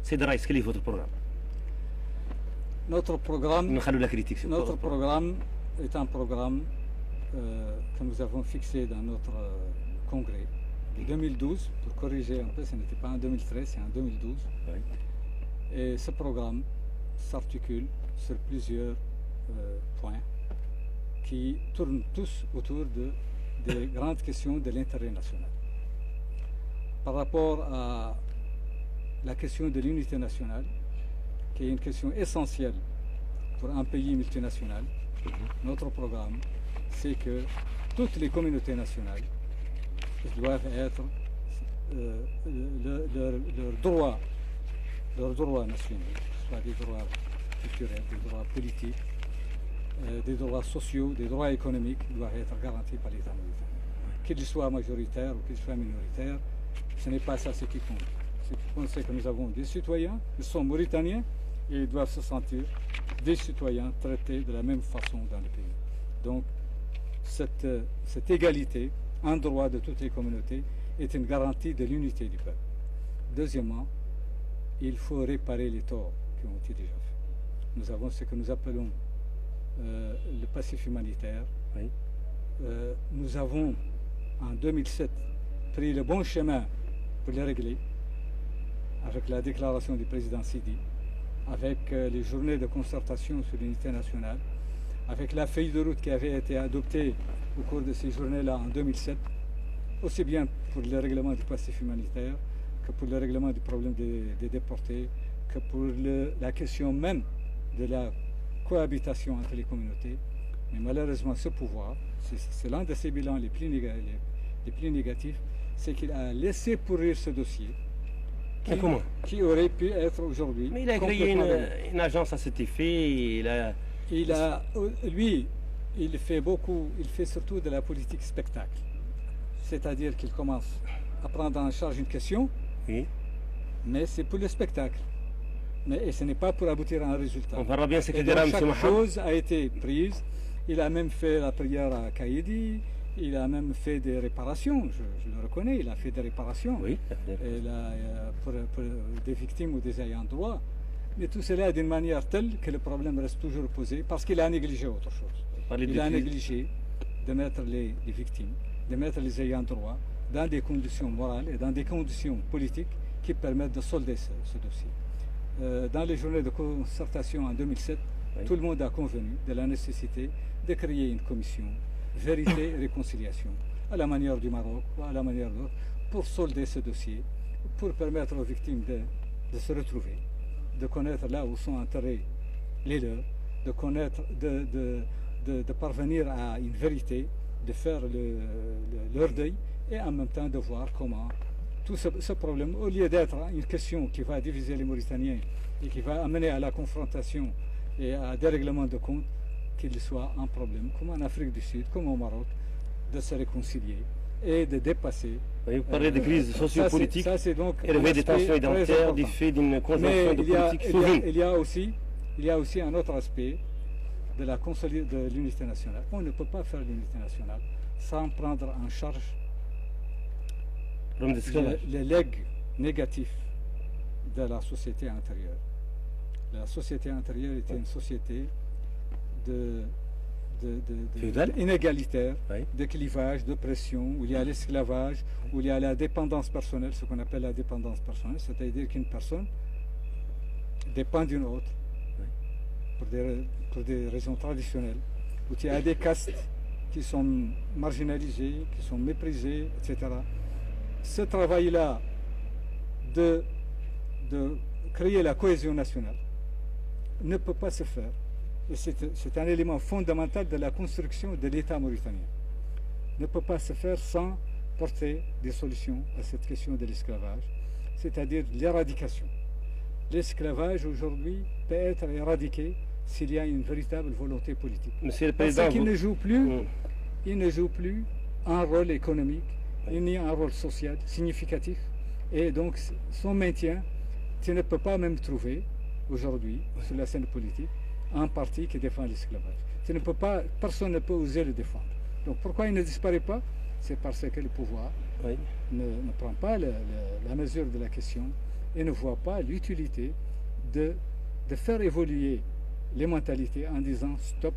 سيد الرئيس quel est votre programme? Notre programme, la critique, notre programme est un programme que nous avons fixé dans notre congrès de 2012, pour corriger un peu, ce n'était pas en 2013, c'est en 2012. Oui. Et ce programme s'articule sur plusieurs points qui tournent tous autour des grandes questions de l'intérêt national. Par rapport à la question de l'unité nationale, qui est une question essentielle pour un pays multinational, notre programme, c'est que toutes les communautés nationales doivent être leurs droits nationaux, soit des droits culturels, des droits politiques, des droits sociaux, des droits économiques, doivent être garantis par l'État mauritanien. Qu'ils soient majoritaires ou qu'ils soient minoritaires, ce n'est pas ça ce qui compte. Ce qui compte, c'est que nous avons des citoyens, ils sont mauritaniens, et ils doivent se sentir des citoyens traités de la même façon dans le pays. Donc, cette égalité en droit de toutes les communautés est une garantie de l'unité du peuple. Deuxièmement, il faut réparer les torts qui ont été déjà faits. Nous avons ce que nous appelons le passif humanitaire. Oui. Nous avons, en 2007, pris le bon chemin pour les régler, avec la déclaration du président Sidi, avec les journées de concertation sur l'unité nationale, avec la feuille de route qui avait été adoptée au cours de ces journées-là en 2007, aussi bien pour le règlement du passif humanitaire que pour le règlement du problème des déportés, que pour la question même de la cohabitation entre les communautés. Mais malheureusement, ce pouvoir, c'est l'un de ses bilans les plus négatifs, c'est qu'il a laissé pourrir ce dossier. Qui aurait pu être aujourd'hui. Mais il a créé une agence à cet effet. Lui, il fait surtout de la politique spectacle. C'est-à-dire qu'il commence à prendre en charge une question, oui, mais c'est pour le spectacle. Et ce n'est pas pour aboutir à un résultat. On verra bien ce que dira M. Chaque chose a été prise. Il a même fait la prière à Kaïdi. Il a même fait des réparations, je le reconnais, il a fait des réparations, oui, pour des victimes ou des ayants droit. Mais tout cela d'une manière telle que le problème reste toujours posé parce qu'il a négligé autre chose. Il a négligé de mettre les victimes, de mettre les ayants droit dans des conditions morales et dans des conditions politiques qui permettent de solder ce dossier. Dans les journées de concertation en 2007, oui, tout le monde a convenu de la nécessité de créer une commission vérité et réconciliation, à la manière du Maroc ou à la manière d'autres, pour solder ce dossier, pour permettre aux victimes de se retrouver, de connaître là où sont enterrés les leurs, de connaître, de parvenir à une vérité, de faire leur deuil, et en même temps de voir comment tout ce problème, au lieu d'être une question qui va diviser les Mauritaniens et qui va amener à la confrontation et à des règlements de compte, qu'il soit un problème, comme en Afrique du Sud, comme au Maroc, de se réconcilier et de dépasser. Vous parlez de crise sociopolitique et des tensions identitaires du fait d'une conjonction de politique souveraine. Il y a aussi un autre aspect de l'unité nationale. On ne peut pas faire l'unité nationale sans prendre en charge les legs négatifs de la société antérieure. La société antérieure était une société inégalitaire, oui, de clivage, de pression, où il y a l'esclavage, où il y a la dépendance personnelle, ce qu'on appelle la dépendance personnelle, c'est-à-dire qu'une personne dépend d'une autre, oui, pour des raisons traditionnelles, où il y a des castes qui sont marginalisées, qui sont méprisées, etc. Ce travail-là de créer la cohésion nationale ne peut pas se faire. Et c'est un élément fondamental de la construction de l'État mauritanien. Ne peut pas se faire sans porter des solutions à cette question de l'esclavage, c'est-à-dire l'éradication. L'esclavage aujourd'hui peut être éradiqué s'il y a une véritable volonté politique. Monsieur le Président, parce qu'il ne joue plus un rôle économique, ni un rôle social significatif. Et donc son maintien, tu ne peux pas même trouver aujourd'hui sur la scène politique un parti qui défend l'esclavage. Personne ne peut oser le défendre. Donc pourquoi il ne disparaît pas? C'est parce que le pouvoir ne prend pas la mesure de la question et ne voit pas l'utilité de faire évoluer les mentalités en disant stop,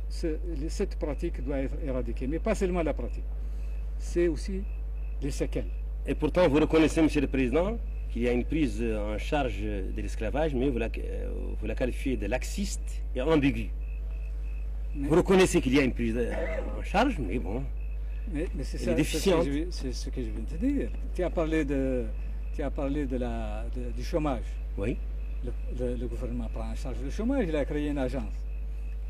cette pratique doit être éradiquée. Mais pas seulement la pratique, c'est aussi les séquelles. Et pourtant, vous reconnaissez, Monsieur le Président, qu'il y a une prise en charge de l'esclavage, mais vous la qualifiez de laxiste et ambiguë. Vous reconnaissez qu'il y a une prise en charge, mais bon, mais c'est elle est déficiente. C'est ce que je viens de te dire. Tu as parlé du chômage. Oui. Le gouvernement prend en charge le chômage, il a créé une agence.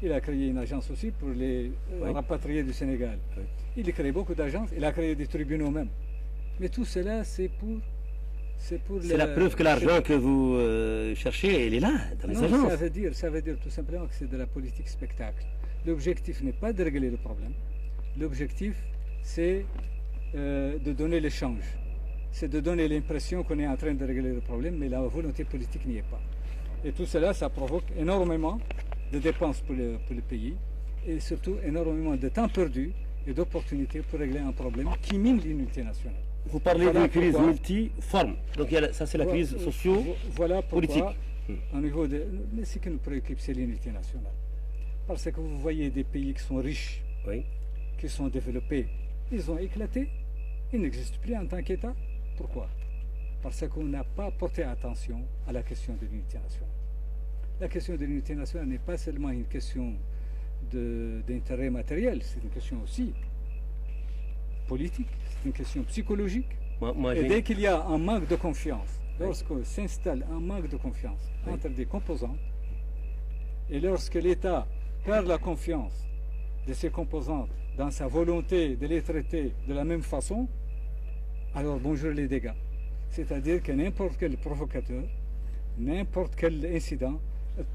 Il a créé une agence aussi pour les rapatriés du Sénégal. Oui. Il a créé beaucoup d'agences, il a créé des tribunaux même. Mais tout cela, c'est la preuve que l'argent que vous cherchez, il est là, dans les agences. Ça veut dire tout simplement que c'est de la politique spectacle. L'objectif n'est pas de régler le problème. L'objectif, c'est de donner l'échange. C'est de donner l'impression qu'on est en train de régler le problème, mais la volonté politique n'y est pas. Et tout cela, ça provoque énormément de dépenses pour le pays et surtout énormément de temps perdu et d'opportunités pour régler un problème qui mine l'unité nationale. Vous parlez d'une crise multiforme. Donc ça, c'est la crise socio-politique. Mais ce qui nous préoccupe, c'est l'unité nationale. Parce que vous voyez des pays qui sont riches, qui sont développés, ils ont éclaté, ils n'existent plus en tant qu'État. Pourquoi? Parce qu'on n'a pas porté attention à la question de l'unité nationale. La question de l'unité nationale n'est pas seulement une question d'intérêt matériel, c'est une question aussi politique, c'est une question psychologique. Et dès qu'il y a un manque de confiance, lorsqu'on s'installe un manque de confiance entre des composantes, et lorsque l'État perd la confiance de ses composantes dans sa volonté de les traiter de la même façon, alors bonjour les dégâts. C'est-à-dire que n'importe quel provocateur, n'importe quel incident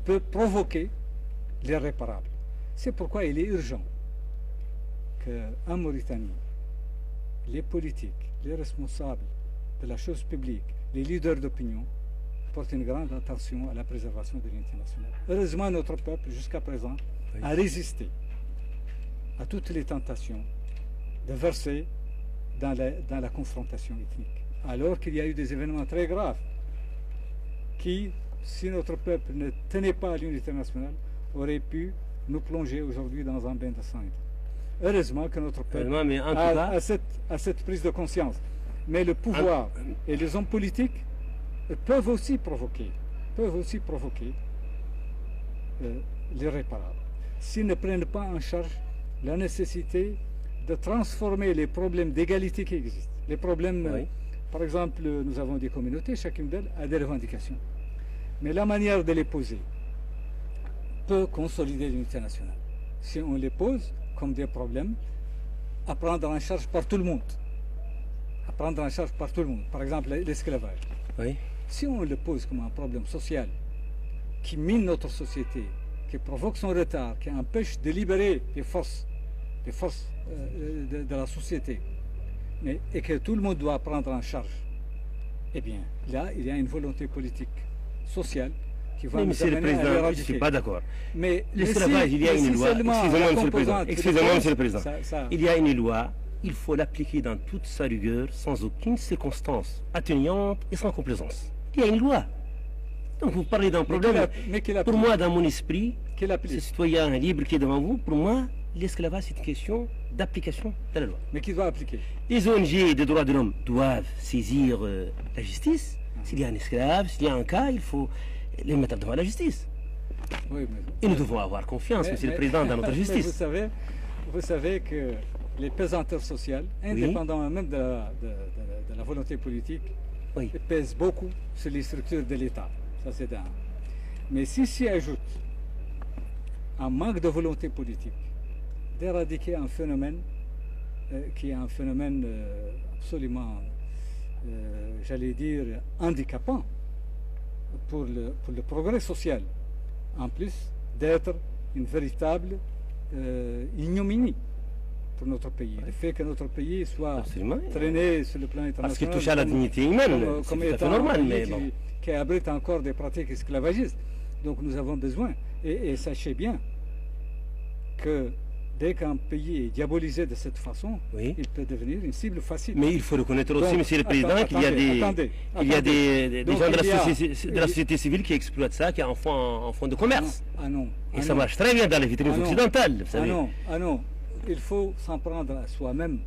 peut provoquer l'irréparable. C'est pourquoi il est urgent qu'en Mauritanie, les politiques, les responsables de la chose publique, les leaders d'opinion portent une grande attention à la préservation de l'unité nationale. Heureusement, notre peuple, jusqu'à présent, a résisté à toutes les tentations de verser dans la confrontation ethnique. Alors qu'il y a eu des événements très graves qui, si notre peuple ne tenait pas à l'unité nationale, auraient pu nous plonger aujourd'hui dans un bain de sang. Heureusement que notre peuple a cette prise de conscience. Mais le pouvoir et les hommes politiques peuvent aussi provoquer l'irréparable. S'ils ne prennent pas en charge la nécessité de transformer les problèmes d'égalité qui existent. Les problèmes, par exemple, nous avons des communautés, chacune d'elles a des revendications. Mais la manière de les poser peut consolider l'unité nationale. Si on les pose comme des problèmes à prendre en charge par tout le monde. Par exemple, l'esclavage. Si on le pose comme un problème social qui mine notre société, qui provoque son retard, qui empêche de libérer les forces de la société, et que tout le monde doit prendre en charge, eh bien, là, il y a une volonté politique, sociale, qui va nous amener à l'éradiquer. Je ne suis pas d'accord. Mais l'esclavage, il y a une loi. Excusez-moi, Monsieur le Président. Il y a une loi, il faut l'appliquer dans toute sa rigueur, sans aucune circonstance atténuante et sans complaisance. Il y a une loi. Donc vous parlez d'un problème. Pour moi, dans mon esprit, ce citoyen libre qui est devant vous, pour moi, l'esclavage, c'est une question d'application de la loi. Mais qui doit appliquer? Les ONG des droits de l'homme doivent saisir la justice. S'il y a un esclave, s'il y a un cas, il faut les mettre devant la justice. Et nous devons avoir confiance, Monsieur le Président, dans notre justice. Vous savez que les pesanteurs sociales, indépendamment même de la volonté politique, pèsent beaucoup sur les structures de l'État. Ça, c'est un. Mais si s'y ajoute un manque de volonté politique d'éradiquer un phénomène qui est un phénomène absolument, j'allais dire, handicapant pour le progrès social, en plus d'être une véritable ignominie pour notre pays. Le fait que notre pays soit traîné sur le plan international... Parce qu'il touche à la dignité humaine, c'est tout à fait normal, mais bon. Qui abrite encore des pratiques esclavagistes. Donc nous avons besoin, et sachez bien que dès qu'un pays est diabolisé de cette façon, il peut devenir une cible facile. Mais il faut reconnaître aussi, Monsieur le Président, qu'il y a des gens de la société civile qui exploitent ça, qui en font de commerce. Et ça marche très bien dans les vitrines occidentales, vous savez. Non, il faut s'en prendre à soi-même,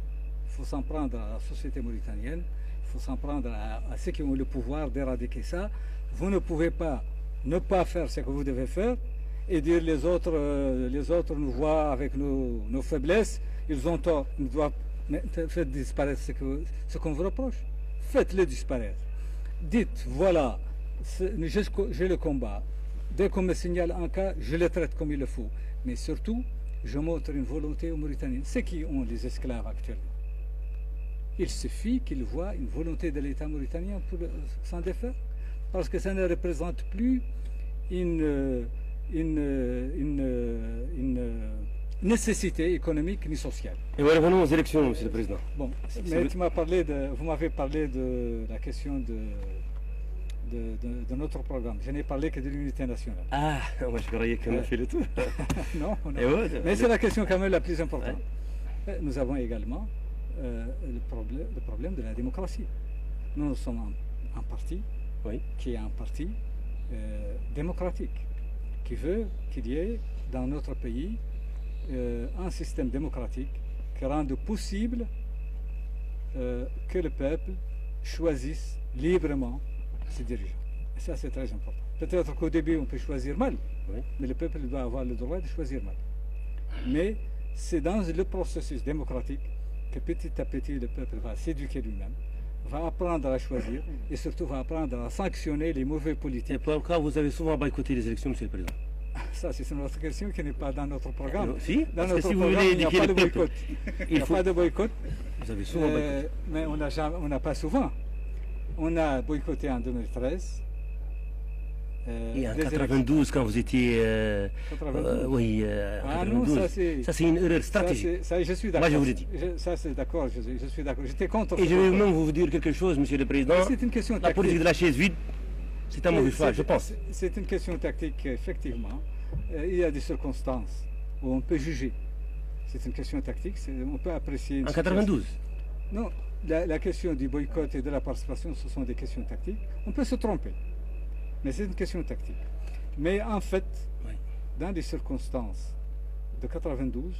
il faut s'en prendre à la société mauritanienne, il faut s'en prendre à ceux qui ont le pouvoir d'éradiquer ça. Vous ne pouvez pas ne pas faire ce que vous devez faire et dire les autres nous voient avec nos faiblesses, ils ont tort, nous doivent faire disparaître ce qu'on vous reproche. Faites-le disparaître. Dites, voilà, j'ai le combat. Dès qu'on me signale un cas, je le traite comme il le faut. Mais surtout, je montre une volonté aux Mauritaniens. Ceux qui ont les esclaves actuellement, il suffit qu'ils voient une volonté de l'État mauritanien pour s'en défaire. Parce que ça ne représente plus une nécessité économique ni sociale. Et voilà, revenons aux élections, Monsieur le Président. Bon, mais vous m'avez parlé de la question de notre programme. Je n'ai parlé que de l'unité nationale. Ah, moi je croyais qu'on a fait le tour. Non. Mais c'est la question quand même la plus importante. Nous avons également le problème de la démocratie. Nous sommes un parti qui est un parti démocratique, qui veut qu'il y ait dans notre pays un système démocratique qui rende possible que le peuple choisisse librement ses dirigeants. Et ça, c'est très important. Peut-être qu'au début, on peut choisir mal, mais le peuple doit avoir le droit de choisir mal. Mais c'est dans le processus démocratique que petit à petit, le peuple va s'éduquer lui-même, va apprendre à choisir et surtout va apprendre à sanctionner les mauvais politiques. Et pourquoi vous avez souvent boycotté les élections, Monsieur le Président? Ça, c'est une autre question qui n'est pas dans notre programme. Si, dans notre programme, il n'y a pas de boycott. Il n'y a pas de boycott. Vous avez souvent boycotté. Mais on n'a pas souvent. On a boycotté en 2013. Et en 92, quand vous étiez... 92. Oui, ah non, ça c'est une erreur stratégique. Ça, je suis d'accord. Moi, je vous l'ai dit. Ça, c'est d'accord, je suis d'accord. J'étais contre. Et je vais même vous dire quelque chose, Monsieur le Président. C'est une question tactique. La politique de la chaise vide, c'est un mauvais choix, je pense. C'est une question tactique, effectivement. Il y a des circonstances où on peut juger. C'est une question tactique, on peut apprécier... En 92 ? Non, la question du boycott et de la participation, ce sont des questions tactiques. On peut se tromper, mais c'est une question tactique. Mais en fait, dans les circonstances de 92,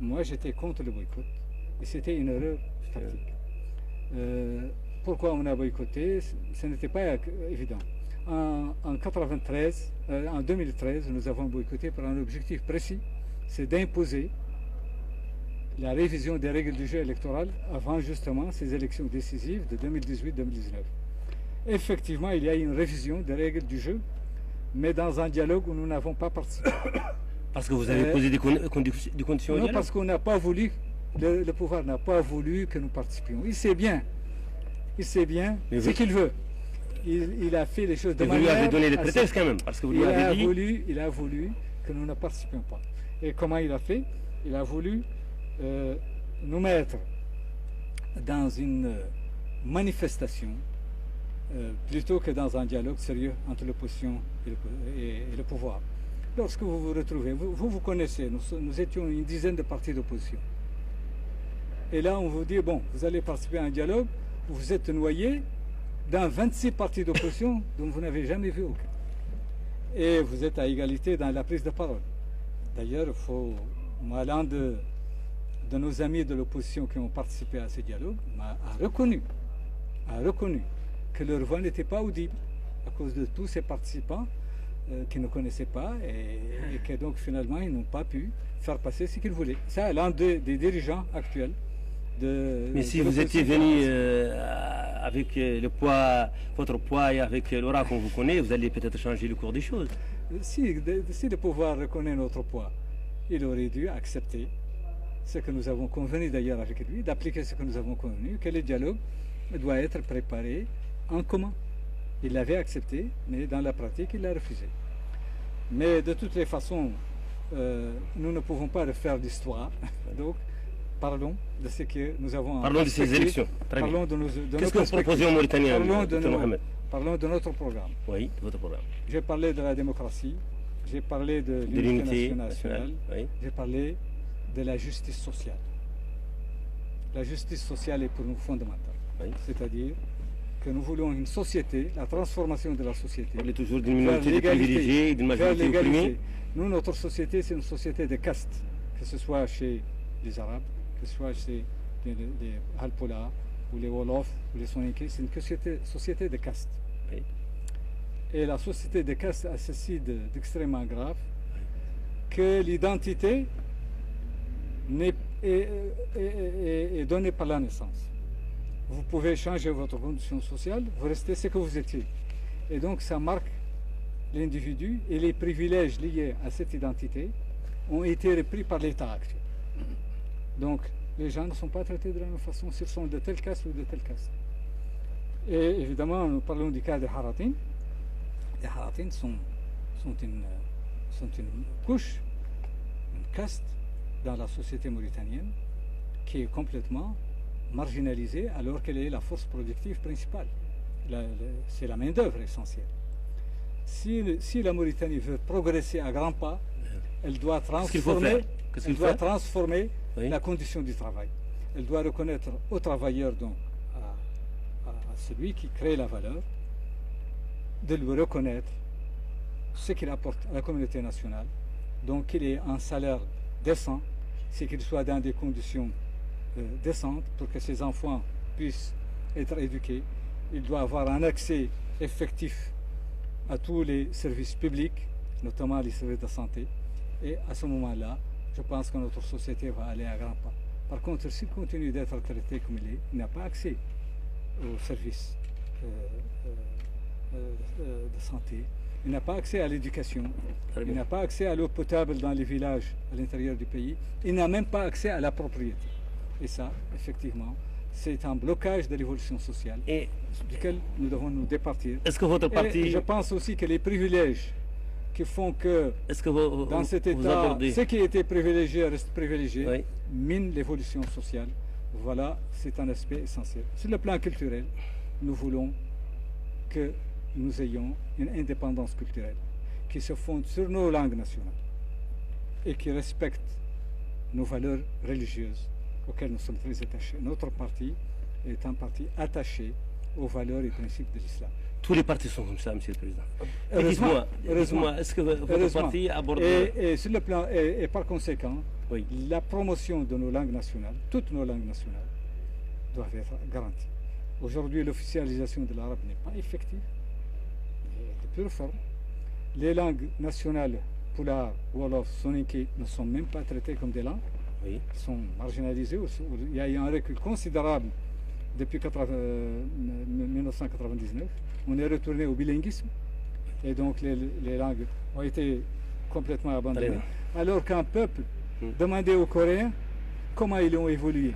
moi j'étais contre le boycott et c'était une erreur tactique. Pourquoi on a boycotté? Ce n'était pas évident. En 2013, nous avons boycotté pour un objectif précis, c'est d'imposer la révision des règles du jeu électoral avant justement ces élections décisives de 2018-2019. Effectivement, il y a une révision des règles du jeu, mais dans un dialogue où nous n'avons pas participé. Parce que vous avez posé des conditions? Non, parce qu'on n'a pas voulu, le pouvoir n'a pas voulu que nous participions. Il sait bien ce qu'il veut. Il a fait les choses de manière... Vous lui avez donné des prétextes quand même, parce que vous lui avez dit... Il a voulu que nous ne participions pas. Et comment il a fait? Il a voulu nous mettre dans une manifestation plutôt que dans un dialogue sérieux entre l'opposition et le pouvoir. Lorsque vous vous retrouvez, vous connaissez, nous étions une dizaine de partis d'opposition. Et là, on vous dit, bon, vous allez participer à un dialogue où vous êtes noyé dans 26 partis d'opposition dont vous n'avez jamais vu aucun. Et vous êtes à égalité dans la prise de parole. D'ailleurs, l'un de nos amis de l'opposition qui ont participé à ce dialogue a reconnu que leur voix n'était pas audible à cause de tous ces participants qui ne connaissaient pas et que donc finalement ils n'ont pas pu faire passer ce qu'ils voulaient. C'est l'un des dirigeants actuels. Mais si vous étiez venu avec votre poids et avec l'aura qu'on vous connaît, vous allez peut-être changer le cours des choses. Si le pouvoir reconnaît notre poids, il aurait dû accepter ce que nous avons convenu d'ailleurs avec lui, d'appliquer ce que nous avons convenu, que le dialogue doit être préparé en commun. Il l'avait accepté, mais dans la pratique, il l'a refusé. Mais de toutes les façons, nous ne pouvons pas refaire l'histoire. Donc, parlons de ce que nous avons... Parlons de ces élections. Parlons de Qu'est-ce que vous proposez aux Mauritaniens, Dr Mohamed? Parlons de notre programme. Oui, de votre programme. J'ai parlé de la démocratie, j'ai parlé de l'unité nationale, j'ai parlé de la justice sociale. La justice sociale est pour nous fondamentale. Oui. C'est-à-dire que nous voulons une société, la transformation de la société. On est toujours d'une minorité privilégiée et d'une majorité opprimée. Nous, notre société, c'est une société de castes, que ce soit chez les Arabes, que ce soit chez les Halpola, ou les Wolof, ou les Soninké, c'est une société de castes. Oui. Et la société de castes a ceci d'extrêmement grave, que l'identité est donnée par la naissance. Vous pouvez changer votre condition sociale, vous restez ce que vous étiez. Et donc ça marque l'individu et les privilèges liés à cette identité ont été repris par l'État actuel. Donc les gens ne sont pas traités de la même façon s'ils sont de telle caste ou de telle caste. Et évidemment, nous parlons du cas des Haratin. Les Haratin sont une couche, une caste dans la société mauritanienne qui est complètement marginalisée alors qu'elle est la force productive principale. C'est la main-d'œuvre essentielle. Si la Mauritanie veut progresser à grands pas, elle doit transformer, oui. La condition du travail. Elle doit reconnaître au travailleur, donc à celui qui crée la valeur, de lui reconnaître ce qu'il apporte à la communauté nationale, donc qu'il ait un salaire décent, c'est qu'il soit dans des conditions décentes pour que ses enfants puissent être éduqués. Il doit avoir un accès effectif à tous les services publics, notamment les services de santé. Et à ce moment-là, je pense que notre société va aller à grands pas. Par contre, s'il continue d'être traité comme il n'a pas accès aux services de santé, il n'a pas accès à l'éducation, il n'a pas accès à l'eau potable dans les villages à l'intérieur du pays, il n'a même pas accès à la propriété. Et ça, effectivement, c'est un blocage de l'évolution sociale duquel nous devons nous départir. Est-ce que votre parti... Et je pense aussi que les privilèges qui font que, dans cet État, ce qui était privilégié reste privilégié, oui. Mine l'évolution sociale. Voilà, c'est un aspect essentiel. Sur le plan culturel, nous voulons que nous ayons une indépendance culturelle qui se fonde sur nos langues nationales et qui respecte nos valeurs religieuses auxquelles nous sommes très attachés. Notre parti est un parti attaché aux valeurs et principes de l'islam. Tous les partis sont comme ça, Monsieur le Président. Dites-moi, est-ce que votre parti aborde... Et sur le plan, et par conséquent, oui. La promotion de nos langues nationales, toutes nos langues nationales, doivent être garanties. Aujourd'hui, l'officialisation de l'arabe n'est pas effective, de pure forme. Les langues nationales, Pulaar, Wolof, Soninké, ne sont même pas traitées comme des langues. Oui. Elles sont marginalisées. Il y a eu un recul considérable depuis 1999. On est retourné au bilinguisme et donc les langues ont été complètement abandonnées. Alors qu'un peuple demandait aux Coréens comment ils ont évolué.